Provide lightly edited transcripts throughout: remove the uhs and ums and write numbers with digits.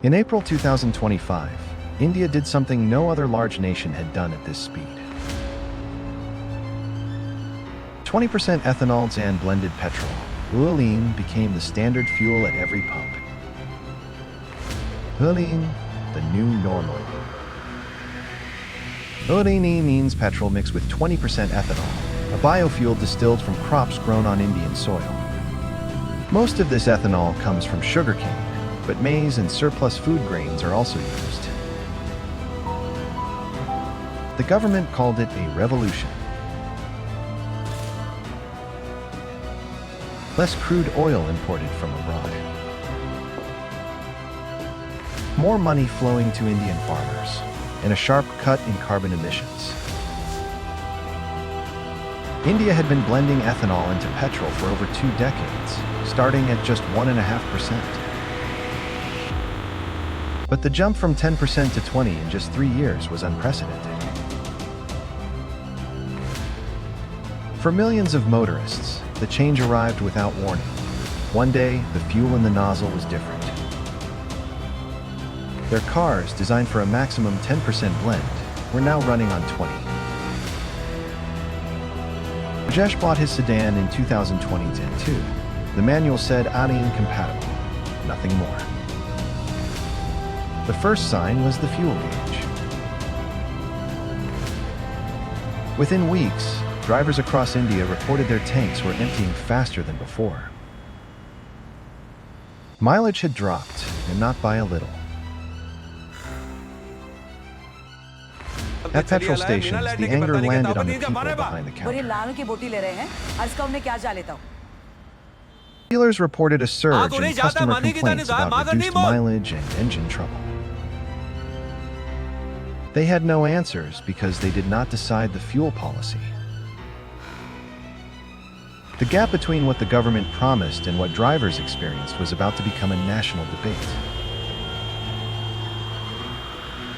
In April 2025, India did something no other large nation had done at this speed. 20% ethanol and blended petrol, gasoline, became the standard fuel at every pump. Gasoline, the new normal. Gasoline means petrol mixed with 20% ethanol, a biofuel distilled from crops grown on Indian soil. Most of this ethanol comes from sugarcane, but maize and surplus food grains are also used. The government called it a revolution. Less crude oil imported from abroad. More money flowing to Indian farmers, and a sharp cut in carbon emissions. India had been blending ethanol into petrol for over 2 decades, starting at just 1.5%. But the jump from 10% to 20% in just 3 years was unprecedented. For millions of motorists, the change arrived without warning. One day, the fuel in the nozzle was different. Their cars, designed for a maximum 10% blend, were now running on 20%. Rajesh bought his sedan in 2022. The manual said ARAI incompatible, nothing more. The first sign was the fuel gauge. Within weeks, drivers across India reported their tanks were emptying faster than before. Mileage had dropped, and not by a little. At petrol stations, the anger landed on the people behind the counter. Dealers reported a surge in customer complaints about reduced mileage and engine trouble. They had no answers because they did not decide the fuel policy. The gap between what the government promised and what drivers experienced was about to become a national debate.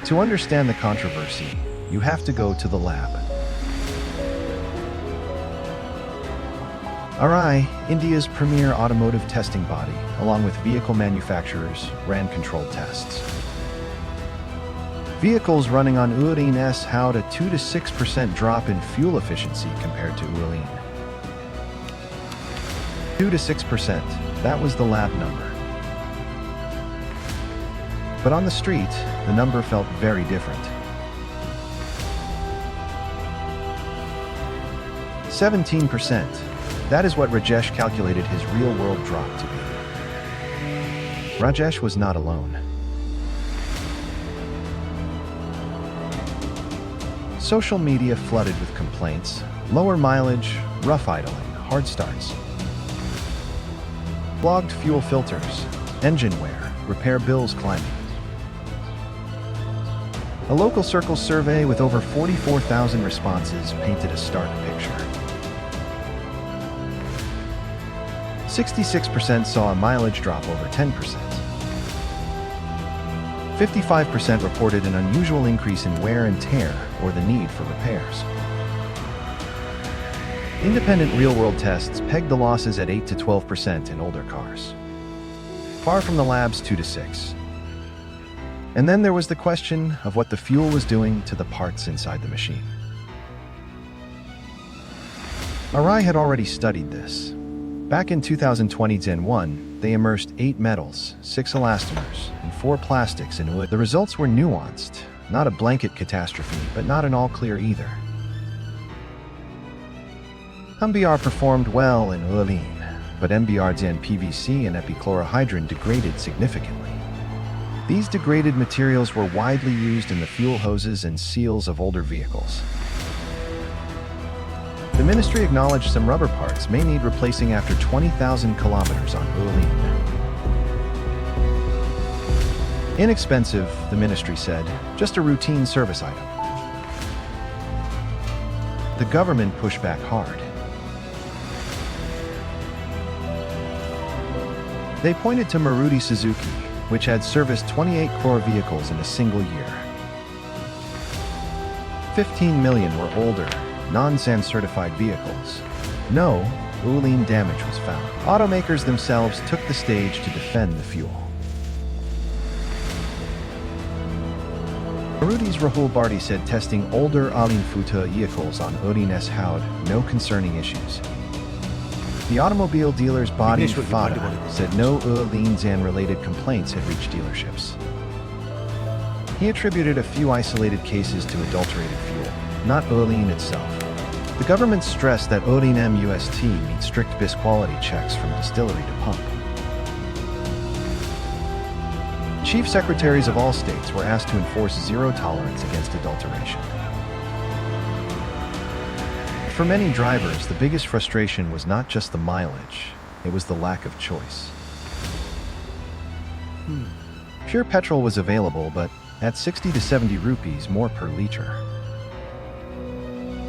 To understand the controversy, you have to go to the lab. ARAI, India's premier automotive testing body, along with vehicle manufacturers, ran controlled tests. Vehicles running on gasoline had a 2 to 6% drop in fuel efficiency compared to gasoline. 2 to 6%, that was the lab number. But on the street, the number felt very different. 17%. That is what Rajesh calculated his real-world drop to be. Rajesh was not alone. Social media flooded with complaints, lower mileage, rough idling, hard starts. Clogged fuel filters, engine wear, repair bills climbing. A local circle survey with over 44,000 responses painted a stark picture. 66% saw a mileage drop over 10%. 55% reported an unusual increase in wear and tear or the need for repairs. Independent real-world tests pegged the losses at 8 to 12% in older cars, far from the lab's 2 to 6%. And then there was the question of what the fuel was doing to the parts inside the machine. ARAI had already studied this. Back in 2020-1, they immersed 8 metals, 6 elastomers, and 4 plastics in wood. The results were nuanced, not a blanket catastrophe, but not an all-clear either. MBR performed well in gasoline, but MBRs in PVC and epichlorohydrin degraded significantly. These degraded materials were widely used in the fuel hoses and seals of older vehicles. The ministry acknowledged some rubber parts may need replacing after 20,000 kilometers on gasoline. Inexpensive, the ministry said, just a routine service item. The government pushed back hard. They pointed to Maruti Suzuki, which had serviced 28 crore vehicles in a single year. 15 million were older, non-SAN certified vehicles. No gasoline damage was found. Automakers themselves took the stage to defend the fuel. Marudi's Rahul Bharti said testing older Alin Futa vehicles on Odin's Houd no concerning issues. The automobile dealer's body Fada said no Zan-related complaints had reached dealerships. He attributed a few isolated cases to adulterated fuel, not Olin itself. The government stressed that Odin MUST meets strict BIS quality checks from distillery to pump. Chief secretaries of all states were asked to enforce zero tolerance against adulteration. For many drivers, the biggest frustration was not just the mileage, it was the lack of choice. Pure petrol was available, but at 60 to 70 rupees more per liter.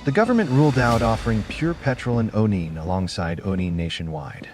The government ruled out offering pure petrol and Onin alongside Onin nationwide.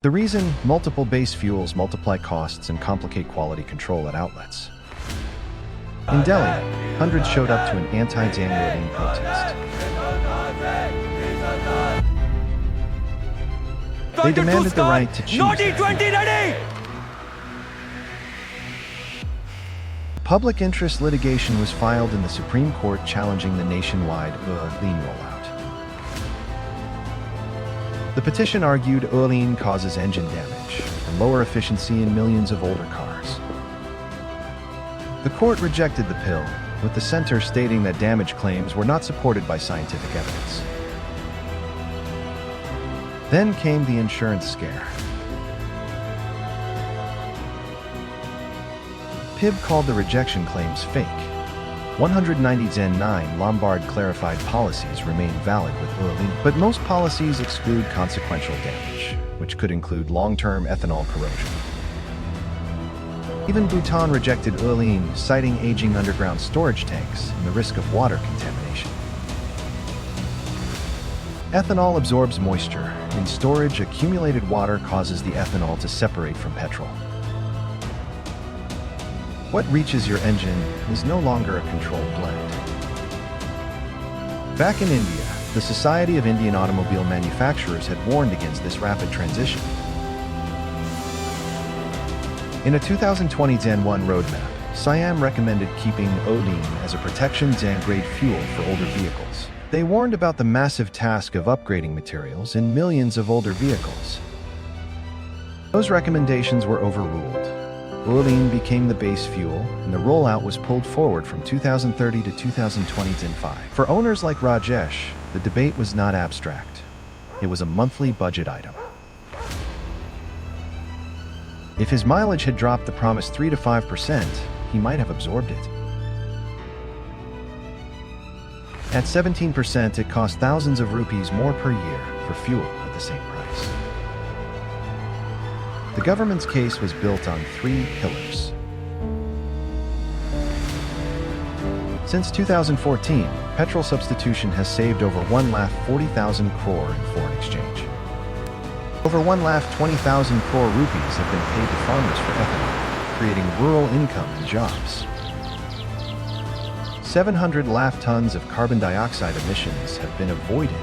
The reason, multiple base fuels multiply costs and complicate quality control at outlets. In Delhi, hundreds showed up to an anti-Zan protest. They demanded the right to choose. E20 ready! Public interest litigation was filed in the Supreme Court challenging the nationwide lean rollout. The petition argued Olin causes engine damage and lower efficiency in millions of older cars. The court rejected the pill, with the center stating that damage claims were not supported by scientific evidence. Then came the insurance scare. PIB called the rejection claims fake. 190 Zen 9 Lombard clarified policies remain valid with Olin, but most policies exclude consequential damage, which could include long-term ethanol corrosion. Even Bhutan rejected Olin, citing aging underground storage tanks and the risk of water contamination. Ethanol absorbs moisture. In storage, accumulated water causes the ethanol to separate from petrol. What reaches your engine is no longer a controlled blend. Back in India, the Society of Indian Automobile Manufacturers had warned against this rapid transition. In a 2020 Zan 1 roadmap, Siam recommended keeping Odin as a protection Zan-grade fuel for older vehicles. They warned about the massive task of upgrading materials in millions of older vehicles. Those recommendations were overruled. Olin became the base fuel, and the rollout was pulled forward from 2030 to 2020 Zan 5. For owners like Rajesh, the debate was not abstract. It was a monthly budget item. If his mileage had dropped the promised 3 to 5%, he might have absorbed it. At 17%, it cost thousands of rupees more per year for fuel at the same price. The government's case was built on 3 pillars. Since 2014, petrol substitution has saved over 1,40,000 crore in foreign exchange. Over 1,20,000 crore rupees have been paid to farmers for ethanol, creating rural income and jobs. 700 lakh tons of carbon dioxide emissions have been avoided.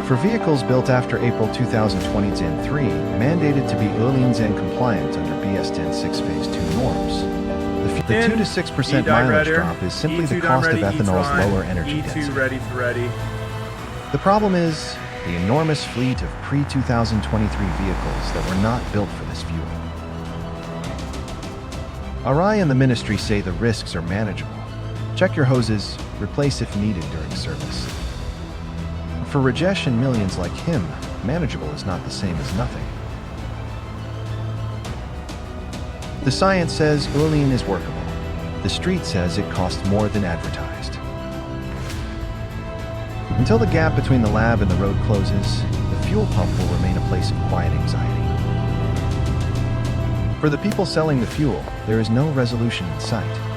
For vehicles built after April 2020 Zan 3, mandated to be Olin Zan compliant under BS 10-6 Phase 2 norms. The 2 to 6% mileage drop is simply the cost of ethanol's lower energy density. The problem is the enormous fleet of pre-2023 vehicles that were not built for this fuel. ARAI and the ministry say the risks are manageable. Check your hoses, replace if needed during service. For Rajesh and millions like him, manageable is not the same as nothing. The science says Olin is workable. The street says it costs more than advertised. Until the gap between the lab and the road closes, the fuel pump will remain a place of quiet anxiety. For the people selling the fuel, there is no resolution in sight.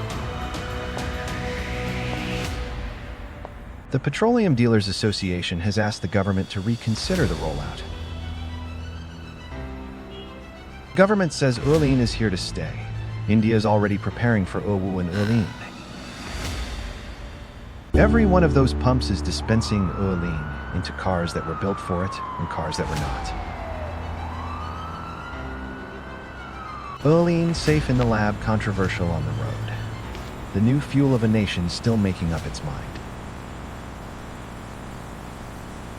The Petroleum Dealers Association has asked the government to reconsider the rollout. The government says Olin is here to stay. India is already preparing for OWU and Olin. Every one of those pumps is dispensing Olin into cars that were built for it and cars that were not. Olean safe in the lab, controversial on the road. The new fuel of a nation still making up its mind.